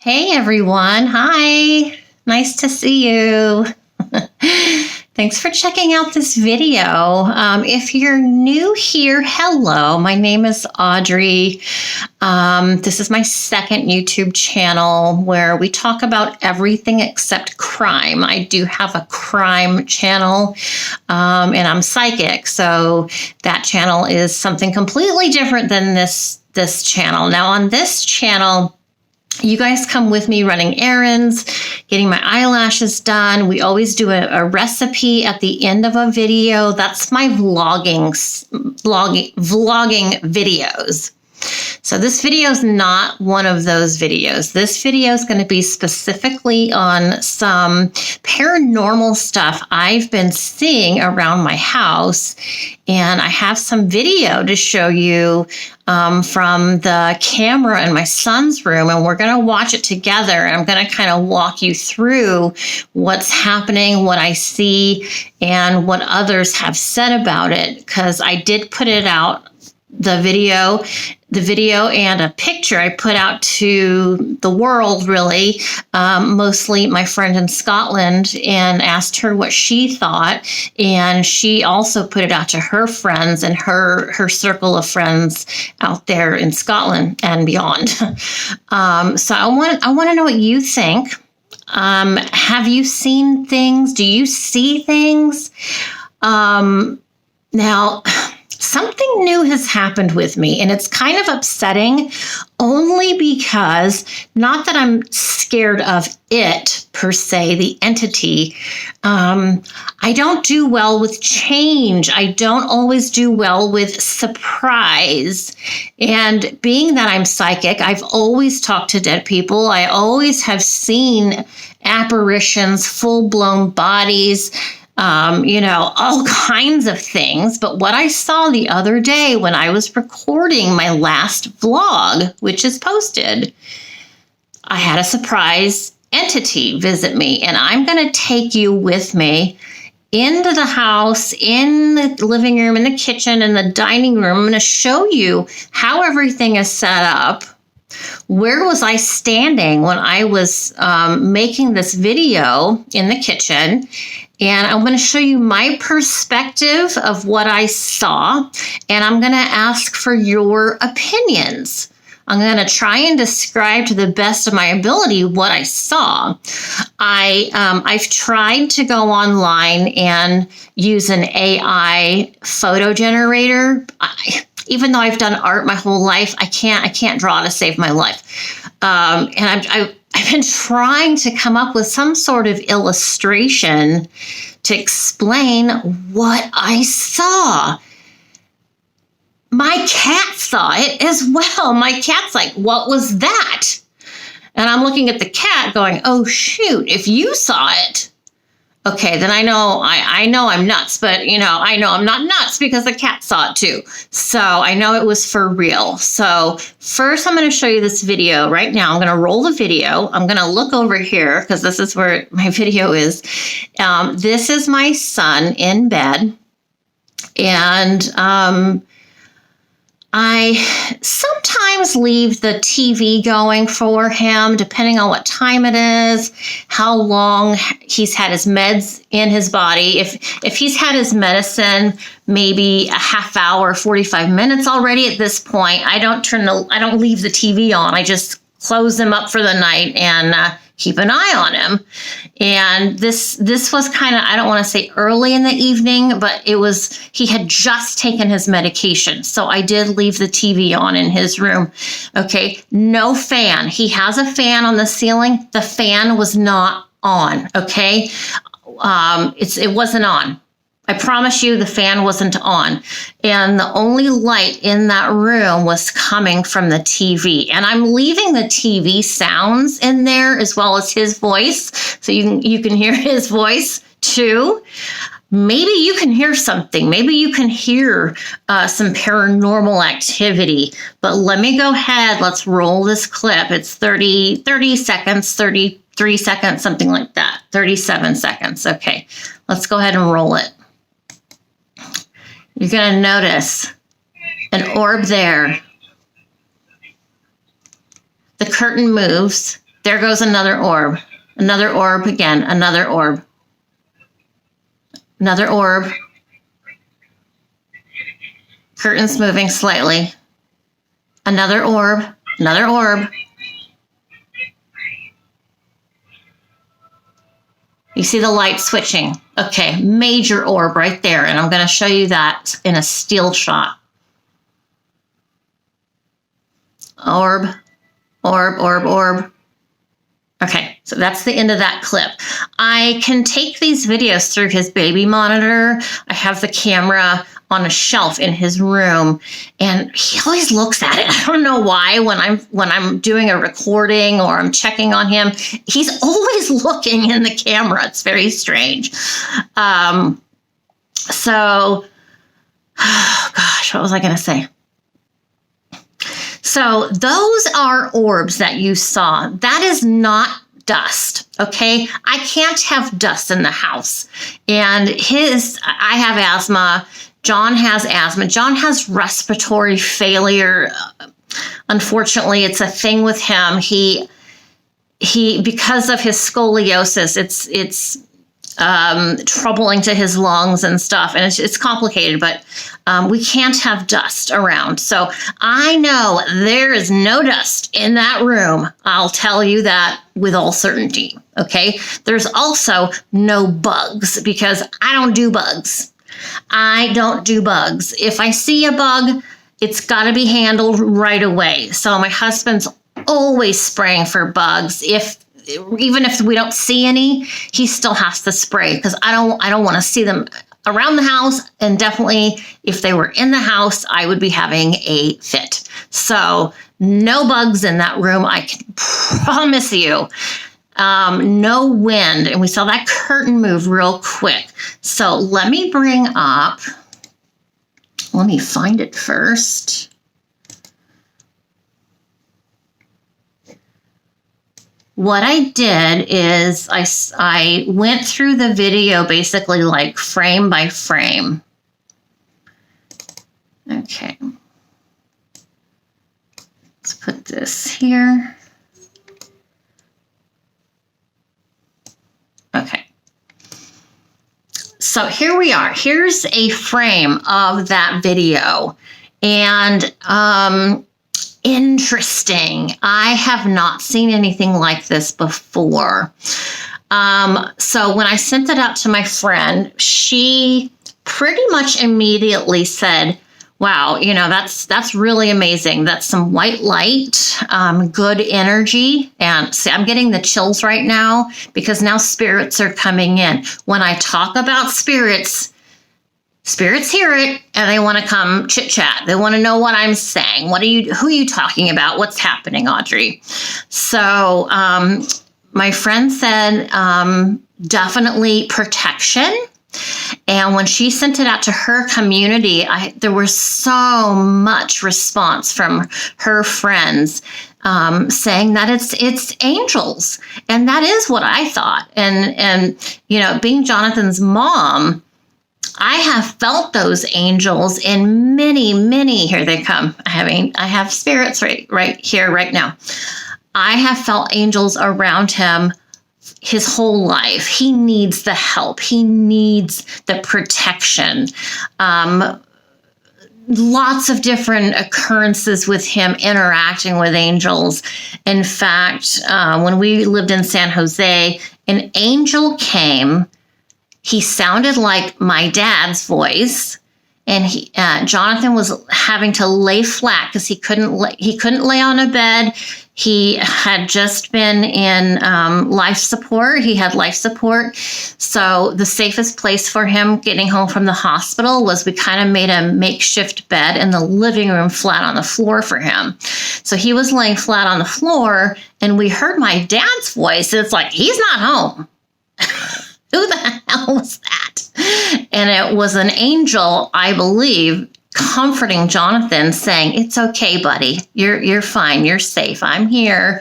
Hey everyone. Hi. Nice to see you. Thanks for checking out this video. If you're new here, hello. My name is Audrey. This is my second YouTube channel where we talk about everything except crime. I do have a crime channel, and I'm psychic, so that channel is something completely different than this channel. Now on this channel, you guys come with me running errands, getting my eyelashes done. We always do a recipe at the end of a video. That's my vlogging videos. So this video is not one of those videos. This video is going to be specifically on some paranormal stuff I've been seeing around my house. And I have some video to show you from the camera in my son's room, and we're going to watch it together. And I'm going to kind of walk you through what's happening, what I see, and what others have said about it, because I did put it out, the video and a picture I put out to the world, really, mostly my friend in Scotland, and asked her what she thought. And she also put it out to her friends and her circle of friends out there in Scotland and beyond. So I want to know what you think. Have you seen things? Do you see things? Now, something new has happened with me, and it's kind of upsetting only because, not that I'm scared of it per se, the entity. I don't do well with change. I don't always do well with surprise. And being that I'm psychic, I've always talked to dead people. I always have seen apparitions, full-blown bodies, all kinds of things. But what I saw the other day when I was recording my last vlog, which is posted, I had a surprise entity visit me, and I'm going to take you with me into the house, in the living room, in the kitchen, in the dining room. I'm going to show you how everything is set up. Where was I standing when I was making this video in the kitchen? And I'm going to show you my perspective of what I saw, and I'm going to ask for your opinions. I'm going to try and describe to the best of my ability what I saw. I've tried to go online and use an AI photo generator. Even though I've done art my whole life, I can't draw to save my life. And I've been trying to come up with some sort of illustration to explain what I saw. My cat saw it as well. My cat's like, "What was that?" And I'm looking at the cat going, "Oh, shoot, if you saw it." Okay, then I know I'm nuts, but I know I'm not nuts because the cat saw it too. So I know it was for real. So first I'm going to show you this video right now. I'm going to roll the video. I'm going to look over here because this is where my video is. This is my son in bed, and I sometimes leave the TV going for him, depending on what time it is, how long he's had his meds in his body. If he's had his medicine maybe a half hour, 45 minutes already at this point, I don't leave the TV on. I just close him up for the night and keep an eye on him. And this was kind of, I don't want to say early in the evening, but he had just taken his medication. So I did leave the TV on in his room. Okay, no fan. He has a fan on the ceiling. The fan was not on, okay? It wasn't on. I promise you the fan wasn't on. And the only light in that room was coming from the TV. And I'm leaving the TV sounds in there as well as his voice. So you can hear his voice too. Maybe you can hear something. Maybe you can hear some paranormal activity. But let me go ahead. Let's roll this clip. It's 30 seconds, 33 seconds, something like that. 37 seconds. Okay, let's go ahead and roll it. You're going to notice an orb there. The curtain moves. there goes another orb. Another orb again, another orb. Another orb. Curtains moving slightly. Another orb, another orb. You see the light switching. Okay, major orb right there. And I'm going to show you that in a still shot. Orb, orb, orb, orb. Okay, so that's the end of that clip. I can take these videos through his baby monitor. I have the camera on a shelf in his room, and he always looks at it. I don't know why. When I'm doing a recording or I'm checking on him, he's always looking in the camera. It's very strange. Oh gosh, what was I going to say? So those are orbs that you saw. That is not dust, okay? I can't have dust in the house. And I have asthma. John has asthma. John has respiratory failure. Unfortunately, it's a thing with him. He because of his scoliosis, it's troubling to his lungs and stuff, and it's complicated, but we can't have dust around. So I know there is no dust in that room. I'll tell you that with all certainty, okay? There's also no bugs, because I don't do bugs. I don't do bugs. If I see a bug, it's got to be handled right away. So my husband's always spraying for bugs. Even if we don't see any, he still has to spray, because I don't want to see them around the house. And definitely if they were in the house, I would be having a fit. So no bugs in that room, I can promise you. No wind. And we saw that curtain move real quick. So let me find it first. What I did is I went through the video basically like frame by frame. Okay. Let's put this here. Okay. So here we are. Here's a frame of that video. And interesting. I have not seen anything like this before. So when I sent it out to my friend, she pretty much immediately said, wow, that's really amazing. That's some white light, good energy. And see, I'm getting the chills right now, because now spirits are coming in. When I talk about spirits hear it, and they want to come chit chat. They want to know what I'm saying. Who are you talking about? What's happening, Audrey? So, my friend said, definitely protection. And when she sent it out to her community, there was so much response from her friends, saying that it's angels. And that is what I thought. And being Jonathan's mom, I have felt those angels in many, here they come. I have spirits right here, right now. I have felt angels around him his whole life. He needs the help. He needs the protection. Lots of different occurrences with him interacting with angels. In fact, when we lived in San Jose, an angel came. He sounded like my dad's voice, and Jonathan was having to lay flat because he couldn't lay on a bed. He had just been in life support. He had life support. So the safest place for him getting home from the hospital was we kind of made a makeshift bed in the living room flat on the floor for him. So he was laying flat on the floor, and we heard my dad's voice. It's like, he's not home. Who the hell was that? And it was an angel, I believe, comforting Jonathan, saying, it's okay, buddy. You're fine. You're safe. I'm here.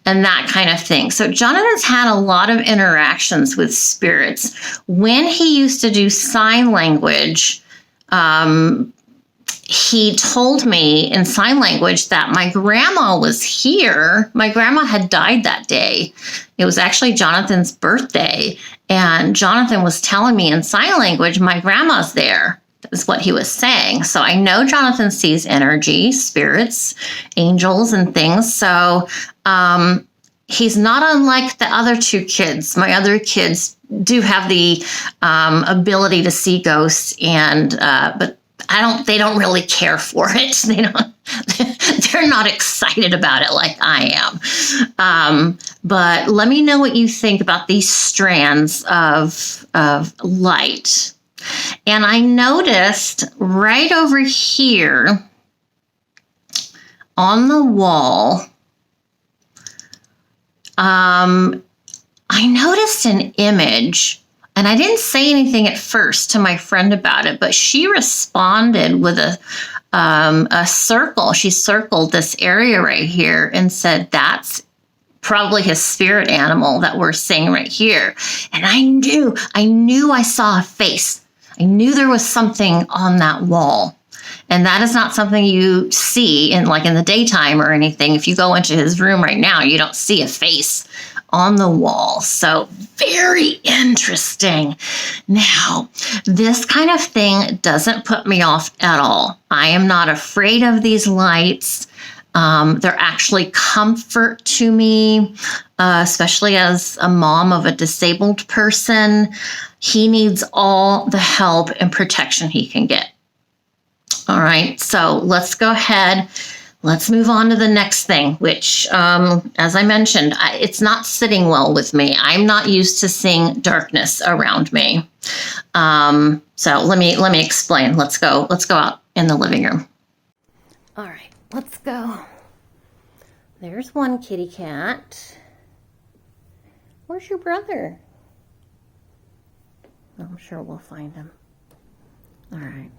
And that kind of thing. So Jonathan's had a lot of interactions with spirits. When he used to do sign language, he told me in sign language that my grandma was here. My grandma had died that day. It was actually Jonathan's birthday. And Jonathan was telling me in sign language, my grandma's there, is what he was saying. So I know Jonathan sees energy, spirits, angels, and things. So he's not unlike the other two kids. My other kids do have the ability to see ghosts, and but they don't really care for it. They're not excited about it like I am. But let me know what you think about these strands of light. And I noticed right over here on the wall, I noticed an image, and I didn't say anything at first to my friend about it, but she responded with a circle. She circled this area right here and said, that's probably his spirit animal that we're seeing right here. And I knew I saw a face. I knew there was something on that wall. And that is not something you see in the daytime or anything. If you go into his room right now, you don't see a face on the wall. So very interesting. Now, this kind of thing doesn't put me off at all. I am not afraid of these lights. They're actually comfort to me, especially as a mom of a disabled person. He needs all the help and protection he can get. All right, so let's go ahead. Let's move on to the next thing, which, as I mentioned, it's not sitting well with me. I'm not used to seeing darkness around me. So let me explain. Let's go out in the living room. All right, let's go. There's one kitty cat. Where's your brother? I'm sure we'll find him. All right.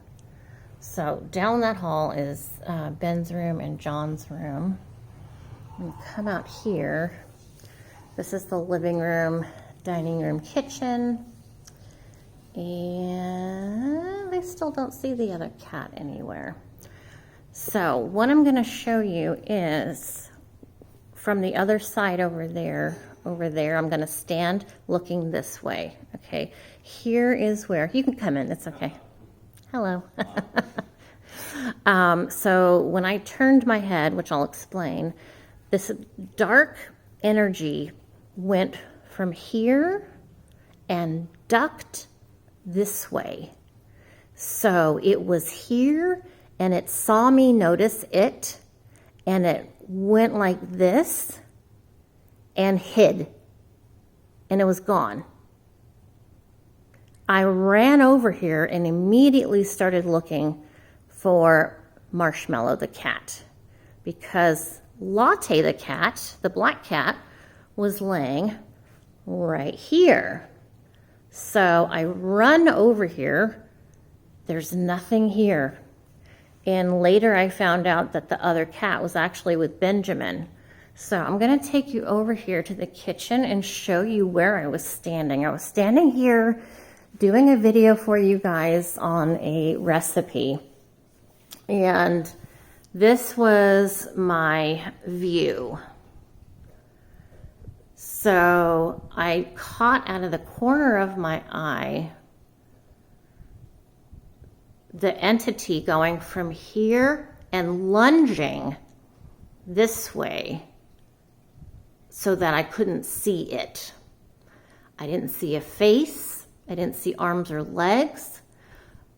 So down that hall is Ben's room and John's room. We come out here. This is the living room, dining room, kitchen. And I still don't see the other cat anywhere. So what I'm going to show you is from the other side over there. I'm going to stand looking this way. Okay. Here is where you can come in. It's okay. Hello. So when I turned my head, which I'll explain, this dark energy went from here and ducked this way. So it was here and it saw me notice it, and it went like this and hid, and it was gone. I ran over here and immediately started looking for Marshmallow the cat, because Latte the cat, the black cat, was laying right here. So I run over here. There's nothing here. And later I found out that the other cat was actually with Benjamin. So I'm going to take you over here to the kitchen and show you where I was standing. I was standing here doing a video for you guys on a recipe. And this was my view. So I caught out of the corner of my eye the entity going from here and lunging this way so that I couldn't see it. I didn't see a face. I didn't see arms or legs.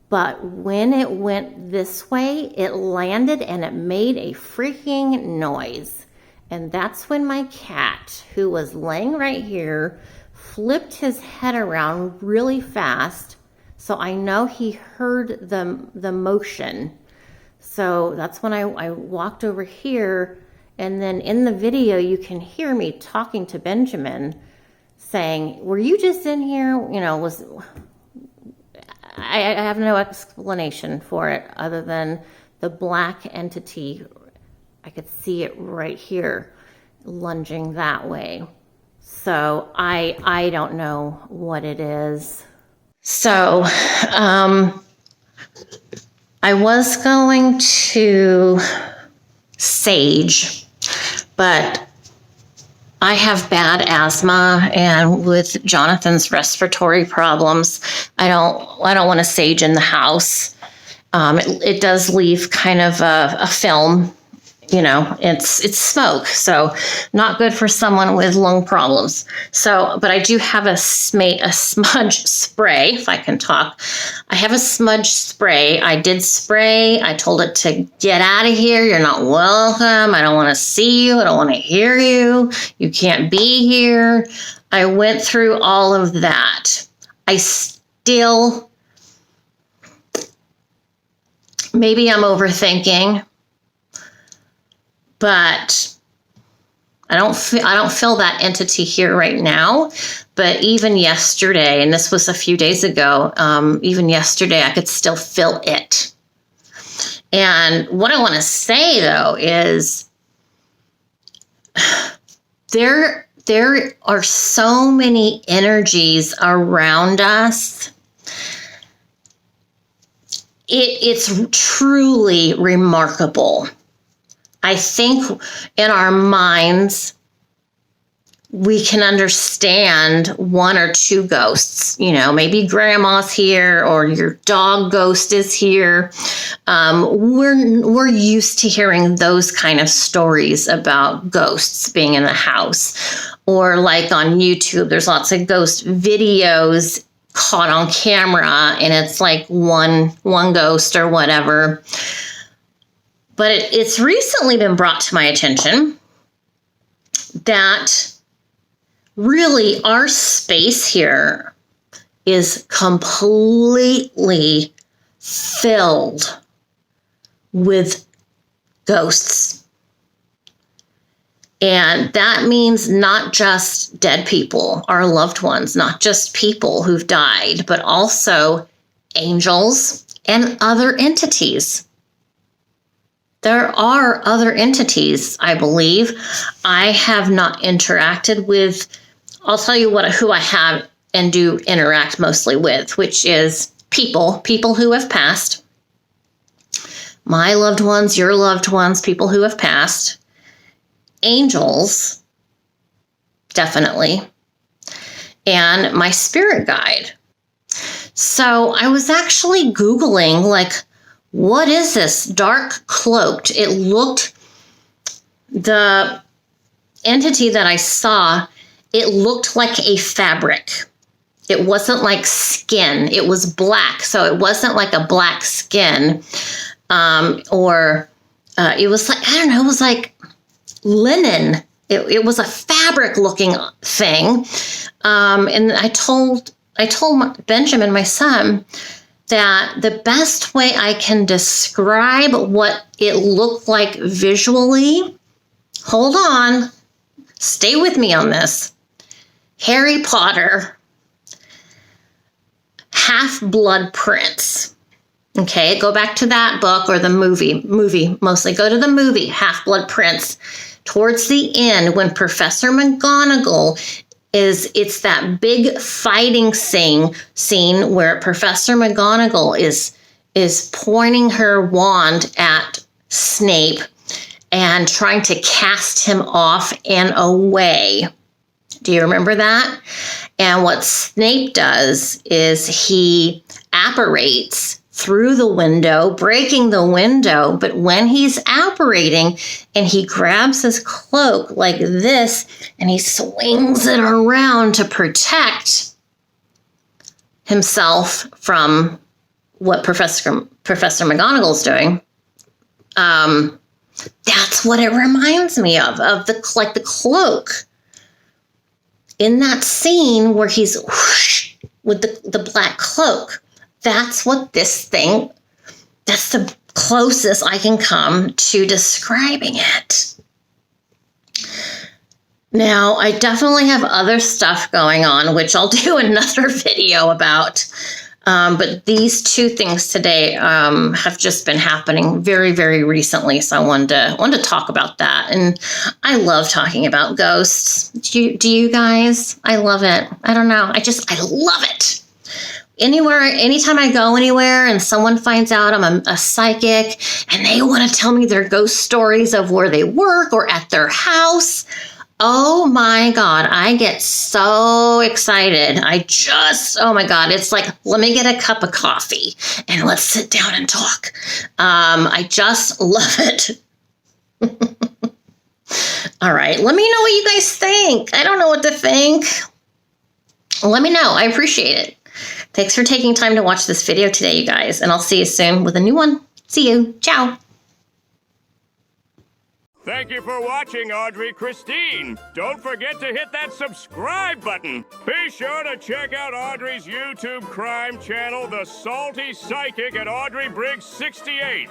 But when it went this way, it landed and it made a freaking noise. And that's when my cat, who was laying right here, flipped his head around really fast. So I know he heard the motion. So that's when I walked over here. And then in the video, you can hear me talking to Benjamin saying, were you just in here? You know, I have no explanation for it other than the black entity. I could see it right here lunging that way. So I don't know what it is. So I was going to sage, but I have bad asthma, and with Jonathan's respiratory problems, I don't want to sage in the house. It does leave kind of a film. It's smoke, so not good for someone with lung problems. So, but I do have a smudge spray, if I can talk. I have a smudge spray. I did spray. I told it to get out of here. You're not welcome. I don't want to see you. I don't want to hear you. You can't be here. I went through all of that. Maybe I'm overthinking, but I don't feel that entity here right now. But even yesterday, and this was a few days ago, even yesterday, I could still feel it. And what I want to say, though, is there are so many energies around us. It's truly remarkable. I think in our minds, we can understand one or two ghosts. Maybe grandma's here or your dog ghost is here. We're used to hearing those kind of stories about ghosts being in the house. Or like on YouTube, there's lots of ghost videos caught on camera, and it's like one ghost or whatever. But it's recently been brought to my attention that really our space here is completely filled with ghosts. And that means not just dead people, our loved ones, not just people who've died, but also angels and other entities. There are other entities, I believe. I have not interacted with, I'll tell you who I have and do interact mostly with, which is people who have passed. My loved ones, your loved ones, people who have passed. Angels, definitely. And my spirit guide. So I was actually Googling, what is this dark cloaked? The entity that I saw, it looked like a fabric. It wasn't like skin. It was black. So it wasn't like a black skin. It was like, I don't know, it was like linen. It was a fabric looking thing. And I told Benjamin, my son, that the best way I can describe what it looked like visually, hold on, stay with me on this. Harry Potter, Half-Blood Prince. Okay, go back to that book or the movie mostly. Go to the movie, Half-Blood Prince. Towards the end, when Professor McGonagall it's that big fighting scene where Professor McGonagall is pointing her wand at Snape and trying to cast him off and away. Do you remember that? And what Snape does is he apparates through the window, breaking the window. But when he's apparating and he grabs his cloak like this and he swings it around to protect himself from what Professor McGonagall's doing, that's what it reminds me of the cloak. In that scene where he's whoosh, with the black cloak, that's what this thing, that's the closest I can come to describing it. Now, I definitely have other stuff going on, which I'll do another video about. But these two things today have just been happening very, very recently. So I wanted to talk about that. And I love talking about ghosts. Do you guys? I love it. I don't know. I love it. Anywhere, anytime I go anywhere and someone finds out I'm a psychic and they want to tell me their ghost stories of where they work or at their house, oh my God, I get so excited. Oh my God, it's like, let me get a cup of coffee and let's sit down and talk. I just love it. All right, let me know what you guys think. I don't know what to think. Let me know. I appreciate it. Thanks for taking time to watch this video today, you guys, and I'll see you soon with a new one. See you. Ciao. Thank you for watching, Audrey Christine. Don't forget to hit that subscribe button. Be sure to check out Audrey's YouTube crime channel, The Salty Psychic, at Audrey Briggs 68.